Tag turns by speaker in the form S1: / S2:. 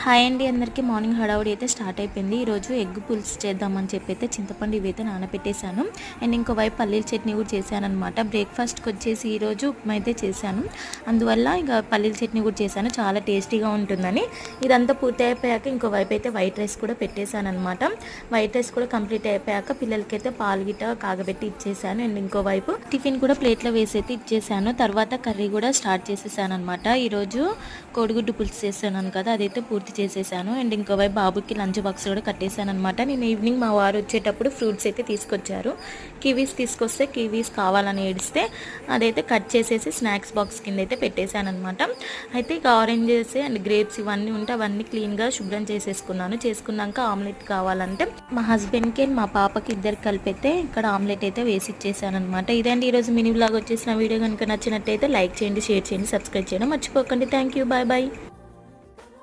S1: Hi అండి, అందరికీ morning హడావుడి అయితే స్టార్ట్ అయిపోయింది. ఈరోజు ఎగ్ పులుసు చేద్దామని చెప్పి అయితే చింతపండు ఇవైతే నానబెట్టేశాను. అండ్ ఇంకోవైపు పల్లీల చట్నీ కూడా చేశాను అనమాట. బ్రేక్ఫాస్ట్కి వచ్చేసి ఈరోజు ఉప్మా అయితే చేశాను. అందువల్ల ఇక పల్లీల చట్నీ కూడా చేశాను, చాలా టేస్టీగా ఉంటుందని. ఇదంతా పూర్తి అయిపోయాక ఇంకోవైపు అయితే వైట్ రైస్ కూడా పెట్టేశాను అనమాట. వైట్ రైస్ కూడా కంప్లీట్ అయిపోయాక పిల్లలకైతే పాలు గిట్ట కాగబెట్టి ఇచ్చేసాను. అండ్ ఇంకోవైపు టిఫిన్ కూడా ప్లేట్లో వేసి అయితే ఇచ్చేసాను. తర్వాత కర్రీ కూడా స్టార్ట్ చేసేసాను అనమాట. ఈరోజు కోడిగుడ్డు పులుసు చేస్తున్నాను కదా, అదైతే పూర్తి చేసేసాను. అండ్ ఇంకోవైపు బాబుకి లంచ్ బాక్స్ కూడా కట్టేశాను అనమాట. నేను ఈవినింగ్ మా వారు వచ్చేటప్పుడు ఫ్రూట్స్ అయితే తీసుకొచ్చారు. కివీస్ తీసుకొస్తే కివీస్ కావాలని ఏడిస్తే అదైతే కట్ చేసేసి స్నాక్స్ బాక్స్ కింద అయితే పెట్టేశాను అనమాట. అయితే ఇక ఆరెంజెస్ అండ్ గ్రేప్స్ ఇవన్నీ ఉంటే అవన్నీ క్లీన్గా శుభ్రం చేసేసుకున్నాను. చేసుకున్నాక ఆమ్లెట్ కావాలంటే మా హస్బెండ్కి అండ్ మా పాపకి ఇద్దరికి కలిపి అయితే ఇక్కడ ఆమ్లెట్ అయితే వేసి ఇచ్చేసాను అనమాట. ఇదండి ఈరోజు మినీ వ్లాగ్ వచ్చేసిన వీడియో కనుక నచ్చినట్టయితే లైక్ చేయండి, షేర్ చేయండి, సబ్స్క్రైబ్ చేయడం మర్చిపోకండి. Thank you, bye bye.